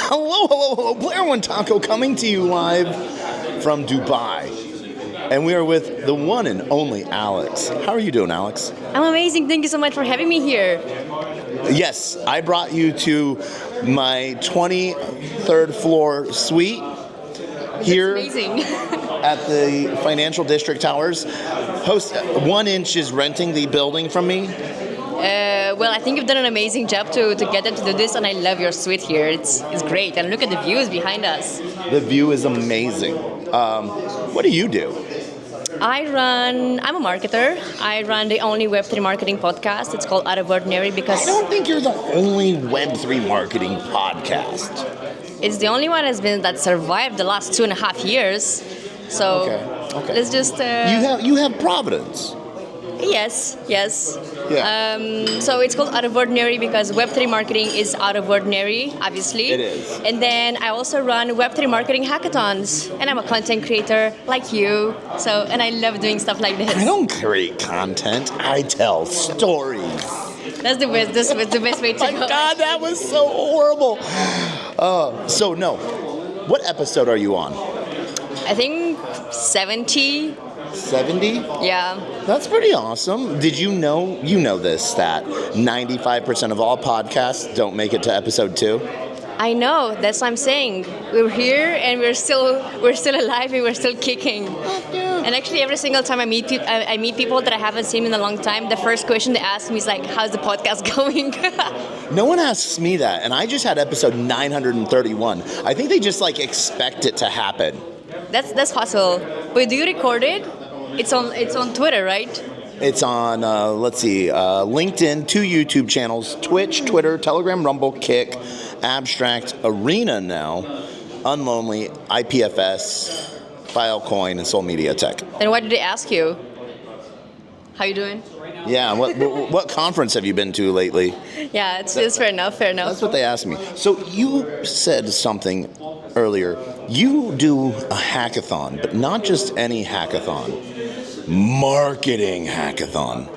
Hello, Blair One Taco coming to you live from Dubai. And we are with the one and only Alex. How are you doing, Alex? I'm amazing. Thank you so much for having me here. Yes, I brought you to my 23rd floor suite here at the Financial District Towers. Host 1 Inch is renting the building from me. Well, I think you've done an amazing job to get them to do this, and I love your suite here. It's great, and look at the views behind us. The view is amazing. What do you do? I'm a marketer. I run the only Web3 marketing podcast. It's called Out of Ordinary because I don't think you're the only Web3 marketing podcast. It's the only one that survived the last 2.5 years. So okay. Let's just... You have Providence. Yes. Yeah. So it's called Out of Ordinary because Web3 marketing is out of ordinary, obviously. It is. And then I also run Web3 marketing hackathons, and I'm a content creator like you. And I love doing stuff like this. I don't create content. I tell stories. That's the best. That's the best way to go. My God, that was so horrible. What episode are you on? I think 70. 70? Yeah. That's pretty awesome. Did you know this stat? 95% of all podcasts don't make it to episode 2? I know. That's what I'm saying. We're here and we're still alive and we're still kicking. And actually, every single time I meet people that I haven't seen in a long time, the first question they ask me is like, "How's the podcast going?" No one asks me that, and I just had episode 931. I think they just expect it to happen. That's possible. But do you record it? It's on Twitter, right? It's on, LinkedIn, 2 YouTube channels, Twitch, Twitter, Telegram, Rumble, Kick, Abstract, Arena now, Unlonely, IPFS, Filecoin, and Soul Media Tech. And what did they ask you? How you doing? Yeah, what conference have you been to lately? Yeah, it's fair enough. That's what they asked me. So you said something earlier. You do a hackathon, but not just any hackathon. Marketing hackathon.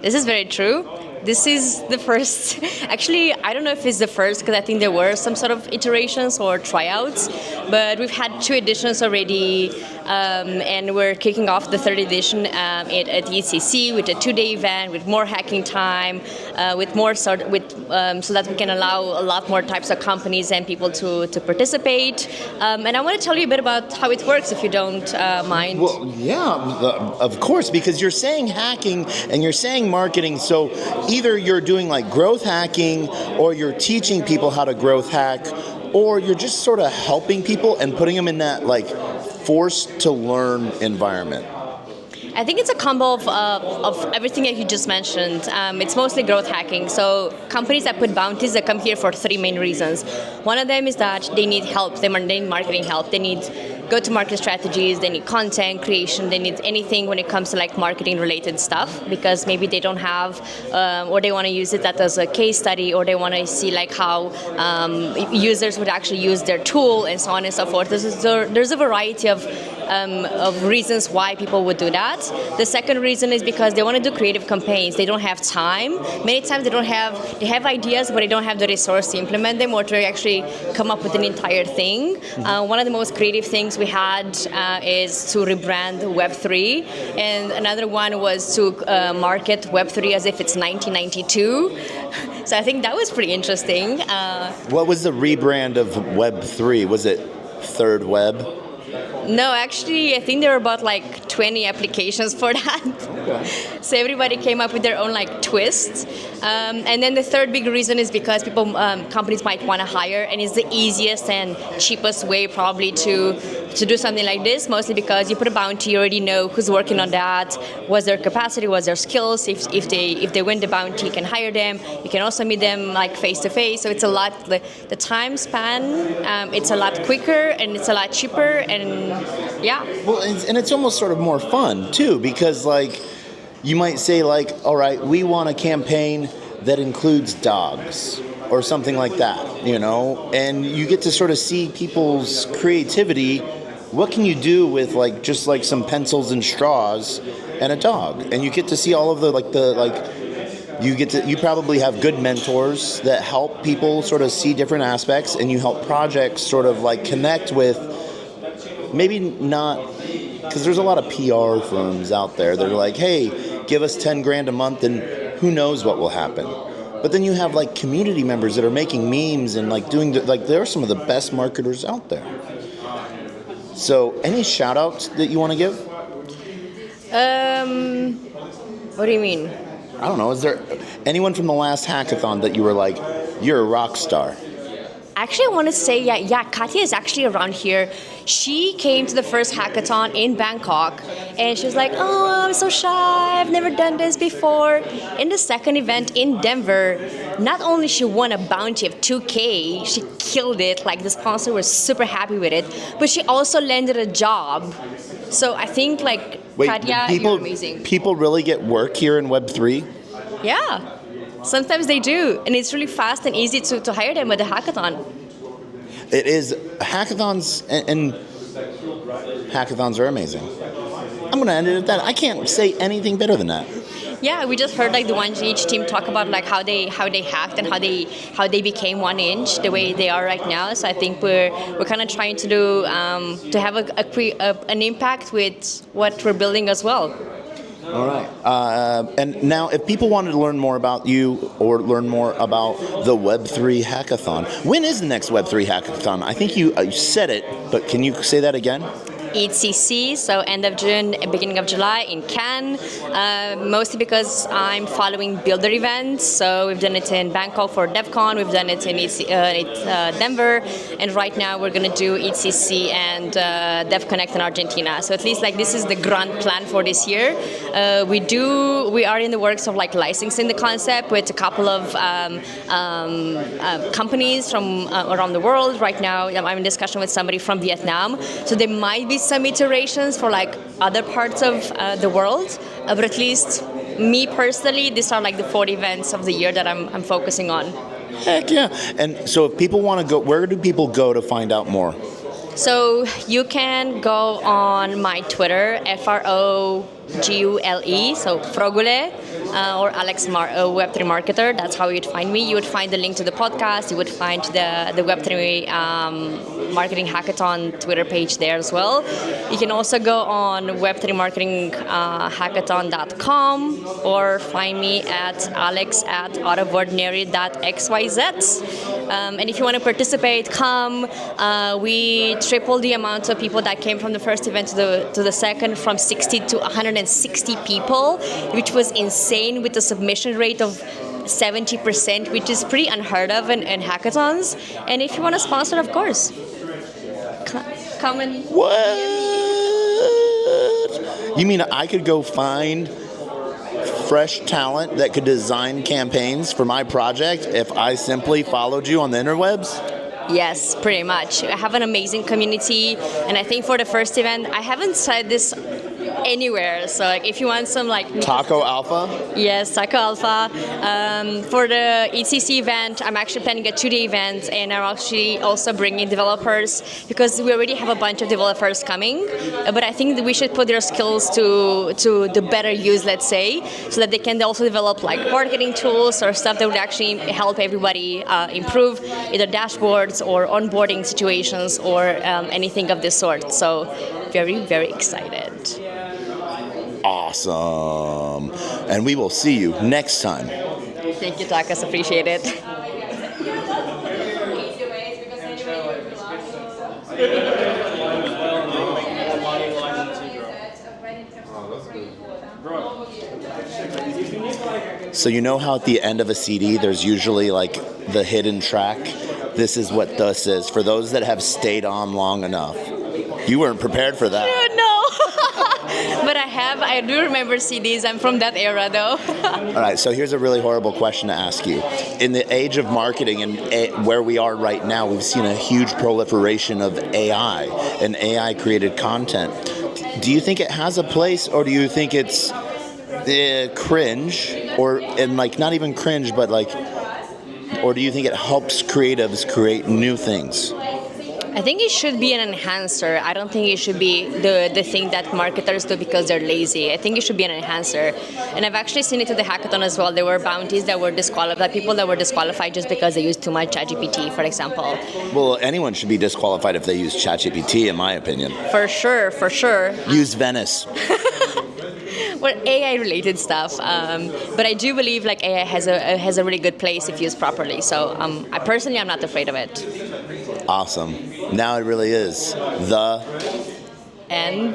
This is very true. This is the first. Actually, I don't know if it's the first because I think there were some sort of iterations or tryouts, but we've had 2 editions already, and we're kicking off the 3rd edition at ECC with a 2-day event with more hacking time, so that we can allow a lot more types of companies and people to participate. And I want to tell you a bit about how it works, if you don't mind. Well, yeah, of course, because you're saying hacking and you're saying marketing, so either you're doing growth hacking or you're teaching people how to growth hack, or you're just sort of helping people and putting them in that forced to learn environment. I think it's a combo of everything that you just mentioned. It's mostly growth hacking. So companies that put bounties, that come here for 3 main reasons. One of them is that they need help. They need marketing help. They need go-to-market strategies. They need content creation. They need anything when it comes to marketing-related stuff, because maybe they don't have, or they want to use it that as a case study, or they want to see how users would actually use their tool, and so on and so forth. There's a variety of reasons why people would do that. The second reason is because they want to do creative campaigns. They don't have time. Many times they have ideas, but they don't have the resource to implement them or to actually come up with an entire thing. One of the most creative things we had is to rebrand Web3, and another one was to market Web3 as if it's 1992. So I think that was pretty interesting. What was the rebrand of Web3? Was it Third Web? No, actually, I think there were about 20 applications for that. Okay. So everybody came up with their own twist. And then the third big reason is because companies might want to hire, and it's the easiest and cheapest way probably to do something like this, mostly because you put a bounty, you already know who's working on that, what's their capacity, what's their skills. If they win the bounty, you can hire them. You can also meet them face to face. So it's a lot, the time span, it's a lot quicker and it's a lot cheaper, and yeah. Well, and it's almost sort of more fun too, because you might say all right, we want a campaign that includes dogs or something like that, and you get to sort of see people's creativity what can you do with like just like some pencils and straws and a dog? And you get to see all of you probably have good mentors that help people sort of see different aspects, and you help projects sort of like connect with, maybe not, because there's a lot of PR firms out there that are like, hey, give us 10 grand a month and who knows what will happen. But then you have like community members that are making memes and like they're some of the best marketers out there. So any shout outs that you want to give? What do you mean? I don't know. Is there anyone from the last hackathon that you were like, you're a rock star? Actually, I want to say, yeah, Katya is actually around here. She came to the first hackathon in Bangkok, and she was like, oh, I'm so shy, I've never done this before. In the second event in Denver, not only she won a bounty of 2K, she killed it, like the sponsor was super happy with it, but she also landed a job. So I think like, Wait, Katya, you're amazing. People really get work here in Web3? Yeah. Sometimes they do, and it's really fast and easy to hire them at the hackathon. It is. Hackathons and hackathons are amazing. I'm going to end it at that. I can't say anything better than that. Yeah, we just heard like the 1GH team talk about like how they hacked and how they became 1inch the way they are right now. So I think we're kind of trying to do to have an impact with what we're building as well. All right. And now, if people wanted to learn more about you or learn more about the Web3 Hackathon, when is the next Web3 Hackathon? I think you said it, but can you say that again? ECC, so end of June, beginning of July in Cannes, mostly because I'm following builder events. So we've done it in Bangkok for DevCon, we've done it in Denver, and right now we're going to do ECC and DevConnect in Argentina. So at least like this is the grand plan for this year. We are in the works of like licensing the concept with a couple of companies from around the world. Right now I'm in discussion with somebody from Vietnam, so there might be some iterations for like other parts of the world, but at least me personally, these are like the 4 events of the year that I'm focusing on. Heck yeah. And so if people want to go, where do people go to find out more? So you can go on my Twitter, FROGULE, so Frogule, or Alex Web3 Marketer. That's how you'd find me. You would find the link to the podcast. You would find the Web3 Marketing Hackathon Twitter page there as well. You can also go on web3marketinghackathon.com or find me at alex@outofordinary.xyz. And if you want to participate, come. We tripled the amount of people that came from the first event to the second, from 60 to 160 people, which was insane, with a submission rate of 70%, which is pretty unheard of in hackathons. And if you want to sponsor, of course, come and... What? You mean I could go find fresh talent that could design campaigns for my project if I simply followed you on the interwebs? Yes, pretty much. I have an amazing community, and I think for the first event, I haven't said this anywhere. So like, if you want some like Taco Alpha? Yes, Taco Alpha. For the ECC event, I'm actually planning a 2-day event, and I'm actually also bringing developers because we already have a bunch of developers coming. But I think that we should put their skills to the better use, let's say, so that they can also develop like marketing tools or stuff that would actually help everybody improve either dashboards or onboarding situations or anything of this sort. So very, very excited. Awesome. And we will see you next time. Thank you, Takas. Appreciate it. So you know how at the end of a CD there's usually like the hidden track? This is what this is for those that have stayed on long enough. You weren't prepared for that. No. But I do remember CDs. I'm from that era though. All right, so here's a really horrible question to ask you. In the age of marketing and where we are right now, we've seen a huge proliferation of AI and AI created content. Do you think it has a place, or do you think it's cringe, and like not even cringe, but like, or do you think it helps creatives create new things? I think it should be an enhancer. I don't think it should be the thing that marketers do because they're lazy. I think it should be an enhancer. And I've actually seen it at the hackathon as well. There were bounties that were disqualified, people that were disqualified just because they used too much ChatGPT, for example. Well, anyone should be disqualified if they use ChatGPT, in my opinion. For sure, for sure. Use Venice. Well, AI-related stuff, but I do believe like AI has a really good place if used properly. So I personally, I'm not afraid of it. Awesome. Now it really is the And